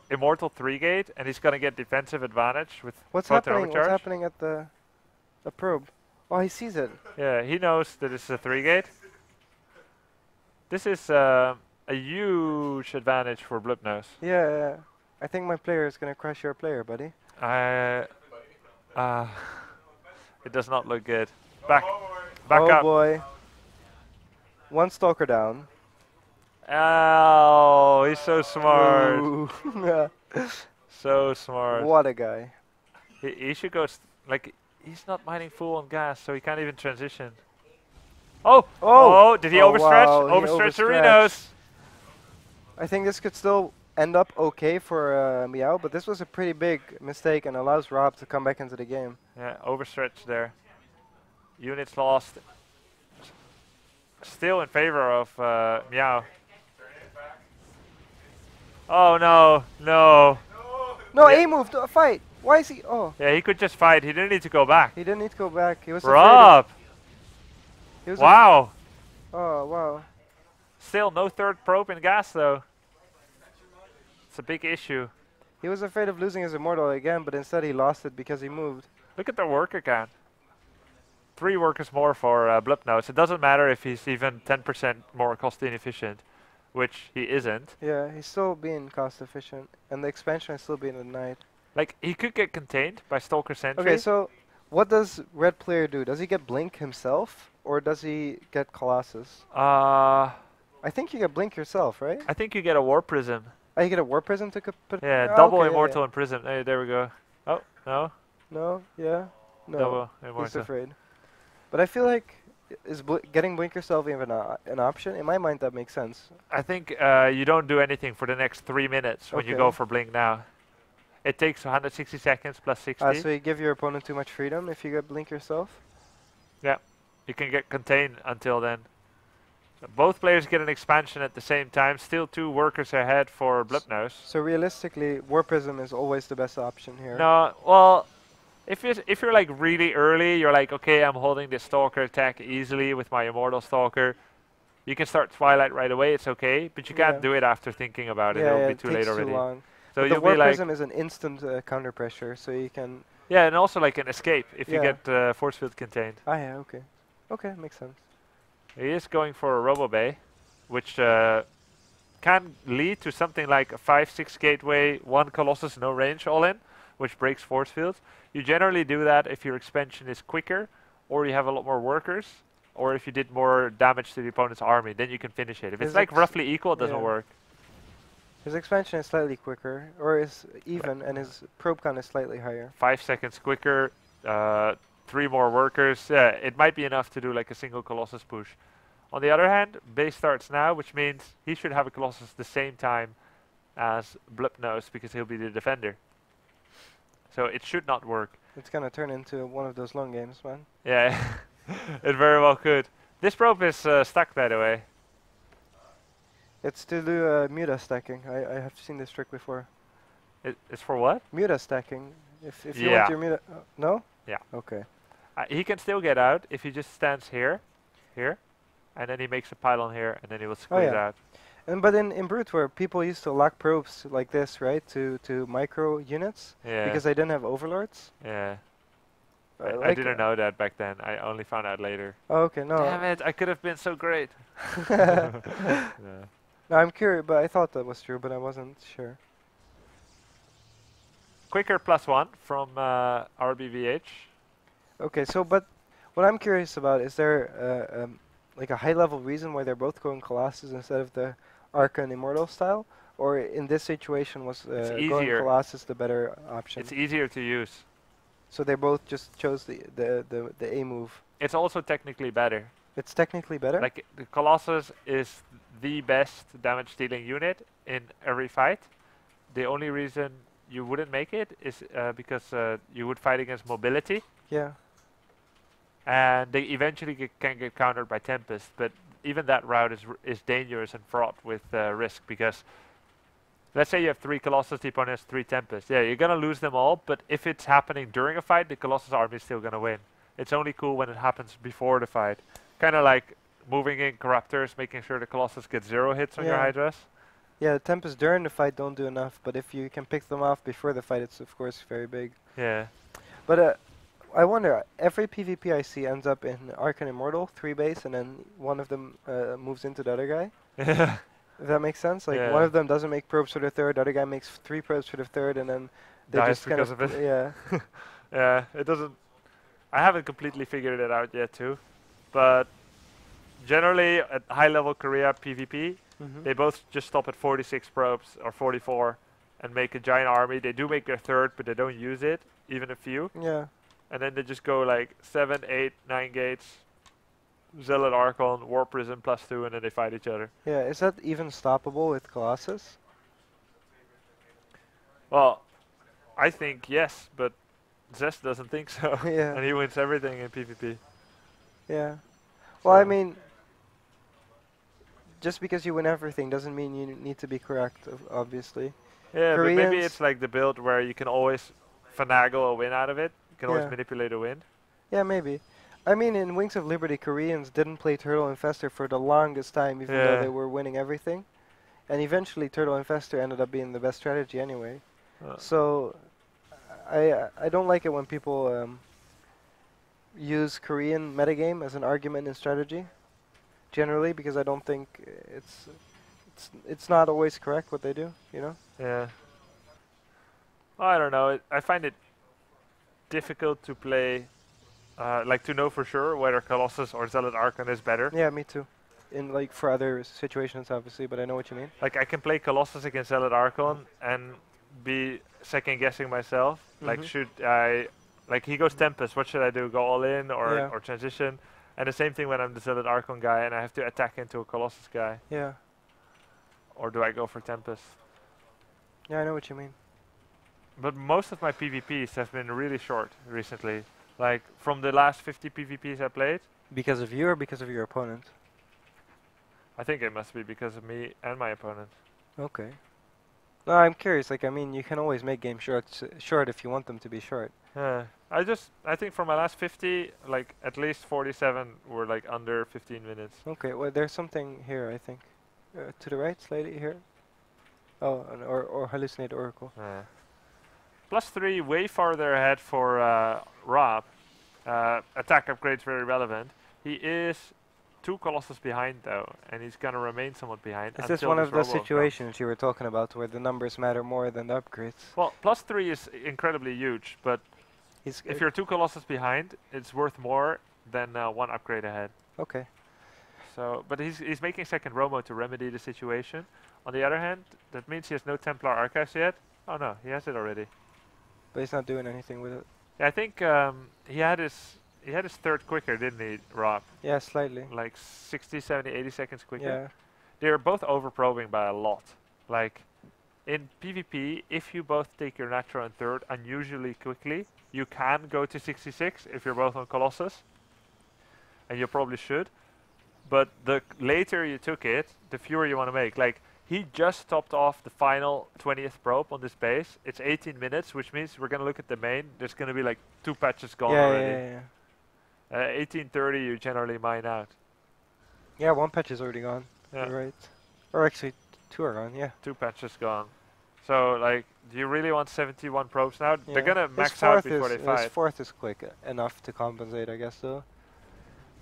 Immortal 3-gate, and he's gonna get defensive advantage with What's photon happening? What's overcharge. happening at the probe? Oh, he sees it. Yeah, he knows that it's a 3-gate. This is a huge advantage for Blipnose. Yeah. I think my player is gonna crush your player, buddy. It does not look good. Back Oh up. boy. One stalker down. Oh, he's so smart. Ooh. So smart. What a guy. He should go, like, he's not mining full on gas, so he can't even transition. Oh, did he overstretch? Wow, he Overstretch the overstretched. Renos. I think this could still end up okay for Meow, but this was a pretty big mistake and allows Rob to come back into the game. Yeah, overstretch there. Units lost. Still in favor of Meow. Oh no, no. No, Yeah. A move, fight. Why is he? Oh. Yeah, he could just fight. He didn't need to go back. He didn't need to go back. He was Rob. afraid of, he was Wow. Oh, wow. Still no third probe in gas though. It's a big issue. He was afraid of losing his Immortal again, but instead he lost it because he moved. Look at the worker count. 3 workers more for Blipnose. It doesn't matter if he's even 10% more cost inefficient, which he isn't. Yeah, he's still being cost efficient, and the expansion is still being denied. Like, he could get contained by Stalker Sentry. Okay, so what does red player do? Does he get Blink himself, or does he get Colossus? I think you get Blink yourself, right? I think you get a War Prism. Oh, you get a War Prism to put. Yeah, Oh, double okay, Immortal and Prism. Hey, there we go. Oh, no. No, yeah, no. Double He's Immortal. afraid. But I feel like is getting Blink yourself even an option? In my mind, that makes sense. I think you don't do anything for the next 3 minutes when you go for Blink now. It takes 160 seconds plus 60. So you give your opponent too much freedom if you get Blink yourself? Yeah, you can get contained until then. So both players get an expansion at the same time. Still 2 workers ahead for Blipnose. So realistically, War Prism is always the best option here. No, well, if you're like really early, you're like, okay, I'm holding this Stalker attack easily with my Immortal Stalker. You can start Twilight right away, it's okay, but you can't do it after thinking about it. It'll be too late already. Too long. So but you'll the War be like, Prism is an instant counter pressure, so you can. yeah, and also like an escape if you get force field contained. Ah, yeah, okay. Okay, makes sense. He is going for a Robo Bay, which can lead to something like a 5-6 gateway, 1 Colossus, no range all in, which breaks force fields. You generally do that if your expansion is quicker, or you have a lot more workers, or if you did more damage to the opponent's army, then you can finish it. If it's like roughly equal, it doesn't work. His expansion is slightly quicker, or is even, and his probe count is slightly higher. 5 seconds quicker, 3 more workers. Yeah, it might be enough to do like a single Colossus push. On the other hand, base starts now, which means he should have a Colossus the same time as Blipnose, because he'll be the defender. So it should not work. It's gonna turn into one of those long games, man. Yeah, it very well could. This probe is stuck, by the way. It's to do muta stacking. I have seen this trick before. It's for what? Muta stacking. If you want your muta... no? Yeah. Okay. He can still get out if he just stands here, and then he makes a pylon here, and then he will squeeze out. But in Brute, where people used to lock probes like this, right, to micro units, because they didn't have overlords. Yeah. I didn't know that back then. I only found out later. Oh, okay, no. Damn it! I could have been so great. No, I'm curious, but I thought that was true, but I wasn't sure. Quicker +1 from RBVH. Okay, so but what I'm curious about is there like a high-level reason why they're both going Colossus instead of the Arca and Immortal style, or in this situation was going Colossus the better option? It's easier to use. So they both just chose the A move. It's also technically better. It's technically better? Like, the Colossus is the best damage-dealing unit in every fight. The only reason you wouldn't make it is because you would fight against mobility. Yeah. And they eventually can get countered by Tempest, but even that route is dangerous and fraught with risk, because let's say you have 3 Colossus, the opponent has 3 Tempests. Yeah, you're going to lose them all, but if it's happening during a fight, the Colossus army is still going to win. It's only cool when it happens before the fight. Kind of like moving in Corruptors, making sure the Colossus gets 0 hits on your Hydras. Yeah, the Tempest during the fight don't do enough, but if you can pick them off before the fight, it's of course very big. Yeah. But I wonder, every PvP I see ends up in Arcan Immortal, 3 base, and then one of them moves into the other guy. Yeah. If that makes sense? Like, one of them doesn't make probes for the third, the other guy makes 3 probes for the third, and then they Dies just kind because of... of it. Yeah. Yeah, it doesn't... I haven't completely figured it out yet too, but generally at high level Korea PvP, they both just stop at 46 probes or 44 and make a giant army. They do make their third, but they don't use it, even a few. Yeah. And then they just go like 7, 8, 9 gates, Zealot Archon, War Prism +2, and then they fight each other. Yeah, is that even stoppable with Colossus? Well, I think yes, but Zest doesn't think so. Yeah. And he wins everything in PvP. Yeah. Well, I mean, just because you win everything doesn't mean you need to be correct, obviously. Yeah, but maybe it's like the build where you can always finagle a win out of it. You can always manipulate a win. Yeah, maybe. I mean, in Wings of Liberty, Koreans didn't play Turtle Infestor for the longest time, even though they were winning everything. And eventually, Turtle Infestor ended up being the best strategy anyway. So, I don't like it when people use Korean metagame as an argument in strategy, generally, because I don't think it's not always correct what they do, you know? Yeah. Well, I don't know. I find it difficult to play, like to know for sure whether Colossus or Zealot Archon is better. Yeah, me too. In like for other situations, obviously, but I know what you mean. Like I can play Colossus against Zealot Archon and be second guessing myself. Like should I, like he goes Tempest, what should I do? Go all in or transition? And the same thing when I'm the Zealot Archon guy and I have to attack into a Colossus guy. Yeah. Or do I go for Tempest? Yeah, I know what you mean. But most of my PvPs have been really short recently. Like from the last 50 PvPs I played. Because of you or because of your opponent? I think it must be because of me and my opponent. Okay. No, I'm curious. Like, I mean, you can always make games short if you want them to be short. Yeah. I think for my last 50, like at least 47 were like under 15 minutes. Okay. Well, there's something here, I think. To the right, slightly here. Oh, or hallucinate oracle. Yeah. +3, way farther ahead for Rob. Attack upgrade's very relevant. He is 2 Colossus behind though, and he's gonna remain somewhat behind. Is this one of those situations you were talking about where the numbers matter more than the upgrades? Well, +3 is incredibly huge, but if you're 2 Colossus behind, it's worth more than 1 upgrade ahead. Okay. So, but he's making second Romo to remedy the situation. On the other hand, that means he has no Templar Archives yet. Oh no, he has it already. But he's not doing anything with it. Yeah, I think he had his third quicker, didn't he, Rob? Yeah, slightly. Like 60, 70, 80 seconds quicker. Yeah. They're both overprobing by a lot. Like in PvP, if you both take your natural and third unusually quickly, you can go to 66 if you're both on Colossus. And you probably should. But the later you took it, the fewer you want to make. Like, he just topped off the final 20th probe on this base. It's 18 minutes, which means we're going to look at the main. There's going to be like 2 patches gone already. Yeah. 1830 you generally mine out. Yeah, 1 patch is already gone. Yeah. You're right. Or actually, 2 are gone, yeah. 2 patches gone. So, like, do you really want 71 probes now? Yeah. They're going to max out before they fight. His 4th is quick enough to compensate, I guess, though.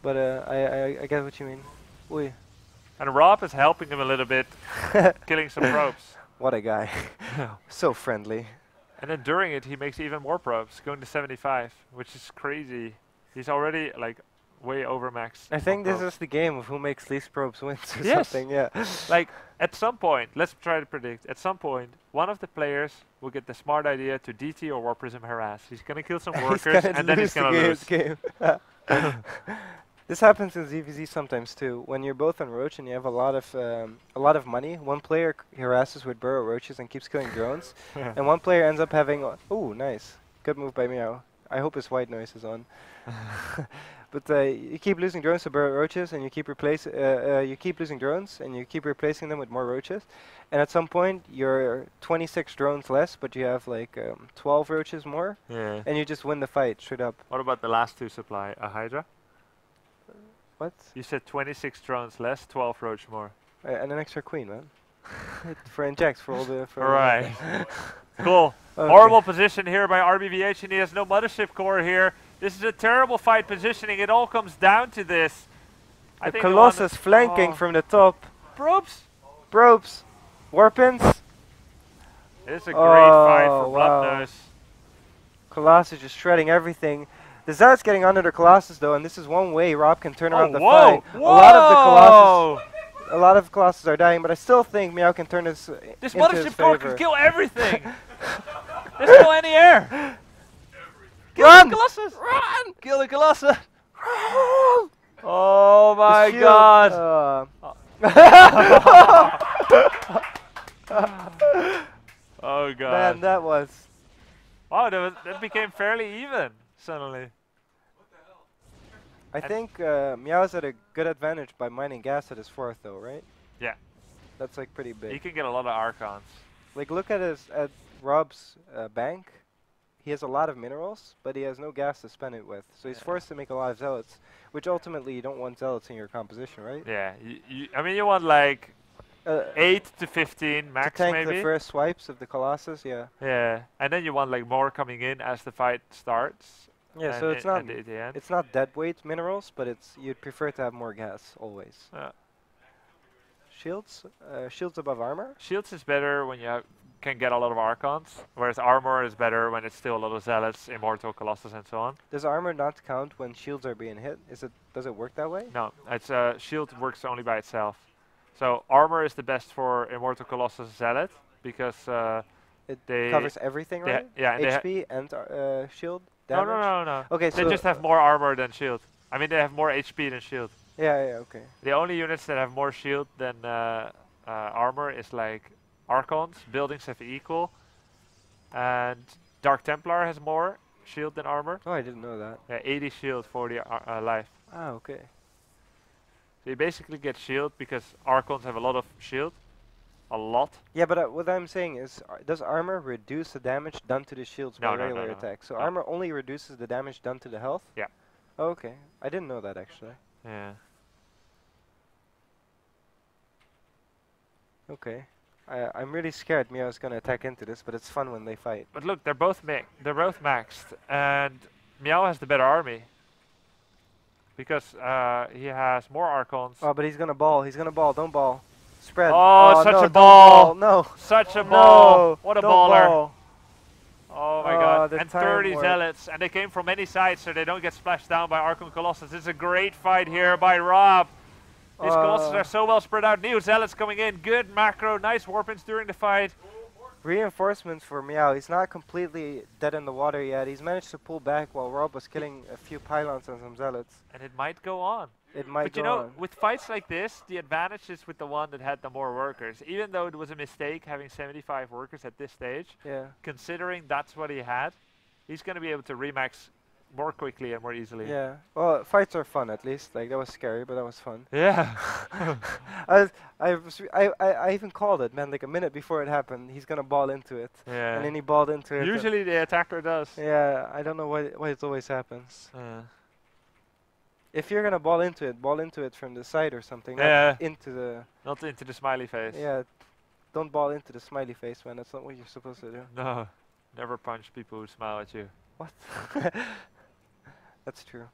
But I get what you mean. Oi. And Rob is helping him a little bit, killing some probes. What a guy. So friendly. And then during it, he makes even more probes, going to 75, which is crazy. He's already, like, way over max. I think this is the game of who makes least probes wins or something, yeah. Like, at some point, let's try to predict, at some point, one of the players will get the smart idea to DT or War Prism harass. He's going to kill some workers, and then he's going to lose. Game. This happens in ZVZ sometimes too. When you're both on Roach and you have a lot of money, one player harasses with burrow roaches and keeps killing drones, and one player ends up having. Oh, nice, good move by Meow. I hope his white noise is on. But you keep losing drones to burrow roaches, and you keep losing drones, and you keep replacing them with more roaches, and at some point you're 26 drones less, but you have like 12 roaches more, and you just win the fight straight up. What about the last 2 supply? A Hydra? What? You said 26 drones less, 12 roach more. And an extra queen, man. For injects, for all the... For Right. Cool. Okay. Horrible position here by RBVH, and he has no mothership core here. This is a terrible fight positioning. It all comes down to this. I The think Colossus flanking from the top. Probes. Probes. Warpins. It's a great fight for wow. Bloodnose. Colossus just shredding everything. The Zealot's getting under the Colossus though, and this is one way Rob can turn around the fight. Whoa! A lot of the Colossus are dying, but I still think Meow can turn this into his mothership core favor. can kill everything. There's no anti-air. Run! Kill the Colossus! Run! Kill the Colossus! Oh my god! Oh god! Man, that was... Wow, that became fairly even suddenly. I think Meow's at a good advantage by mining gas at his fourth though, right? Yeah. That's like pretty big. He can get a lot of Archons. Like look at Rob's bank. He has a lot of minerals, but he has no gas to spend it with. So he's forced to make a lot of Zealots, which ultimately you don't want Zealots in your composition, right? Yeah, I mean you want like 8 to 15 max to tank maybe. the first swipes of the Colossus, yeah. Yeah, and then you want like more coming in as the fight starts. Yeah, so it's not dead weight minerals, but you'd prefer to have more gas always. Shields, shields above armor. Shields is better when you can get a lot of Archons, whereas armor is better when it's still a lot of Zealots, Immortal, Colossus, and so on. Does armor not count when shields are being hit? Does it work that way? No, it's shield works only by itself. So armor is the best for Immortal, Colossus, Zealot because it covers everything, right? Yeah, HP and shield damage. No. Okay, they so just have more armor than shield. I mean, they have more HP than shield. Yeah, okay. The only units that have more shield than armor is like Archons. Buildings have equal, and Dark Templar has more shield than armor. Oh, I didn't know that. Yeah, 80 shield for the life. Ah, okay. So you basically get shield because Archons have a lot of shield. A lot. Yeah, but what I'm saying is, does armor reduce the damage done to the shields by regular attacks? So armor only reduces the damage done to the health? Yeah. Oh, okay. I didn't know that actually. Yeah. Okay. I'm really scared Meow's gonna attack into this, but it's fun when they fight. But look, they're both maxed, and Meow has the better army. Because he has more Archons. Oh, but he's gonna ball. He's gonna ball. Don't ball. Spread. Oh, such no, a ball! No. Such a ball! No, what a don't baller! Ball. Oh my god. The And 30 Zealots, and they came from many sides so they don't get splashed down by Archon Colossus. This is a great fight here by Rob. These Colossus are so well spread out. Neo Zealots coming in. Good macro. Nice warpins during the fight. Reinforcements for Meow. He's not completely dead in the water yet. He's managed to pull back while Rob was killing a few pylons and some Zealots. And it might go on. It might but you know, with fights like this, the advantage is with the one that had the more workers. Even though it was a mistake having 75 workers at this stage, considering that's what he had, he's going to be able to remax more quickly and more easily. Yeah. Well, fights are fun at least. Like that was scary, but that was fun. Yeah. I even called it, man. Like a minute before it happened, he's gonna ball into it. Yeah. And then he balled into it. Usually the attacker does. Yeah. I don't know why it always happens. If you're gonna ball into it from the side or something. Not into the smiley face. Yeah. Don't ball into the smiley face, man. That's not what you're supposed to do. No. Never punch people who smile at you. What? That's true.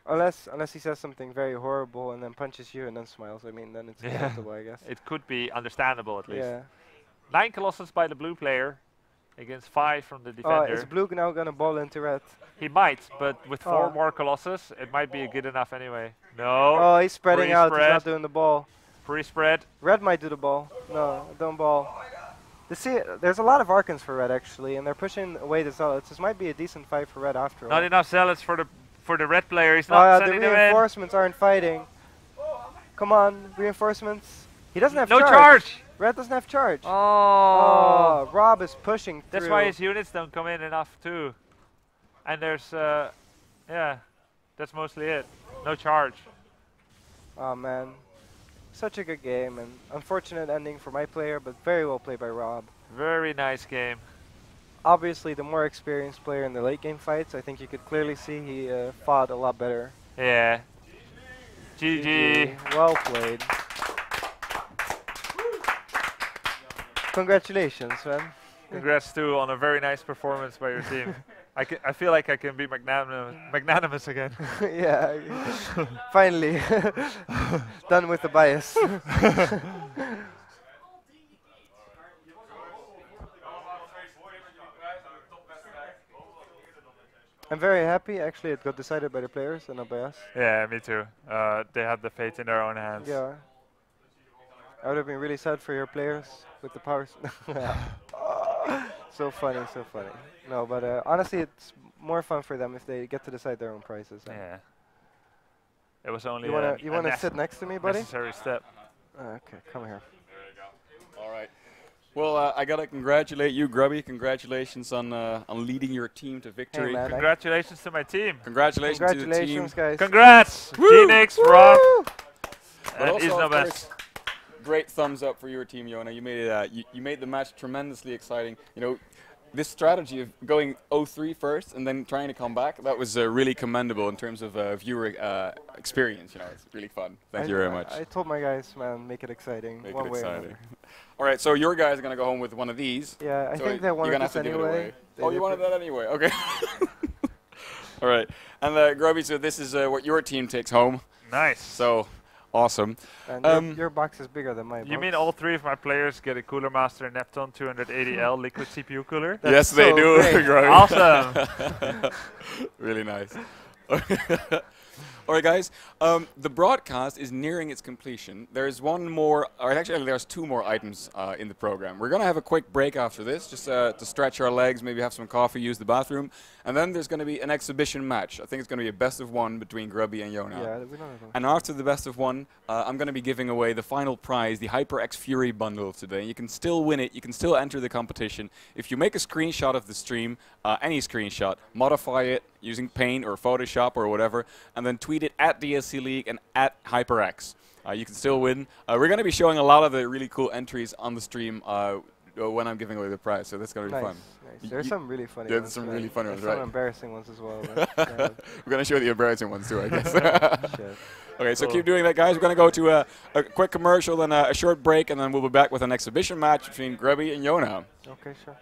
Unless he says something very horrible and then punches you and then smiles. I mean, then it's acceptable, I guess. It could be understandable at least. Yeah. 9 Colossus by the blue player against 5 from the defender. Oh, is blue now gonna ball into red? He might, but with 4 more Colossus, it might be good enough anyway. No. Oh, he's spreading out. He's not doing the ball. Pre-spread. Red might do the ball. No, don't ball. There's a lot of Archons for red actually, and they're pushing away the Zealots. This might be a decent fight for red after all. Not enough Zealots for the red player. He's not sending them in. The reinforcements aren't fighting. Come on, reinforcements. He doesn't have charge. No charge. Red doesn't have charge. Oh. Rob is pushing through. That's why his units don't come in enough too. And there's, yeah, that's mostly it. No charge. Oh man. Such a good game, and unfortunate ending for my player, but very well played by Rob. Very nice game. Obviously, the more experienced player in the late game fights, I think you could clearly see he fought a lot better. Yeah. GG. Well played. Congratulations, man. Congrats too on a very nice performance by your team. I feel like I can be magnanimous again. Yeah, finally. Done with the bias. I'm very happy. Actually, it got decided by the players and not by us. Yeah, me too. They had the fate in their own hands. Yeah. I would have been really sad for your players with the powers. So funny, so funny. No, but honestly, it's more fun for them if they get to decide their own prizes. Yeah. It was only you wanna sit next to me, buddy? necessary step. Okay, come here. All right. Well, I gotta congratulate you, Grubby. Congratulations on leading your team to victory. Hey, man, Congratulations to my team. Congratulations to the team. Congratulations, guys. Congrats, Phoenix, Rob, and also, of Isnobes. course, great thumbs up for your team, Yona. You made it. You made the match tremendously exciting. You know, this strategy of going 0-3 first and then trying to come back, that was really commendable in terms of viewer experience. You know, it's really fun. Thank you very much. I told my guys, man, make it exciting. Make one it way or exciting. another. All right, so your guys are gonna go home with one of these. Yeah, I So think they wanted you're gonna this have to give it anyway. away. Oh, you wanted that anyway? Okay. All right, and Grubby, so this is what your team takes home. Nice. So awesome. And your box is bigger than my box. You mean all three of my players get a Cooler Master Neptune 280L liquid CPU cooler? That's yes, they so do. great. Grubby. Awesome. Really nice. All right, guys. The broadcast is nearing its completion. There's one more, or actually there's two more items in the program. We're going to have a quick break after this, just to stretch our legs, maybe have some coffee, use the bathroom. And then there's going to be an exhibition match. I think it's going to be a best of one between Grubby and Yona. Yeah, we know that. And after the best of one, I'm going to be giving away the final prize, the HyperX Fury bundle today. You can still win it. You can still enter the competition. If you make a screenshot of the stream, any screenshot, modify it using Paint or Photoshop or whatever, and then tweet it at DSC League and at HyperX. You can still win. We're going to be showing a lot of the really cool entries on the stream when I'm giving away the prize, so that's going to be fun. Nice. There's some really funny Yeah, ones. there's some man. really funny There's ones, right? some embarrassing ones as well. Yeah. We're going to show the embarrassing ones too, I guess. Shit. Okay, so Cool. keep doing that, guys. We're going to go to a quick commercial, then a short break, and then we'll be back with an exhibition match between Grubby and Yona. Okay, sure.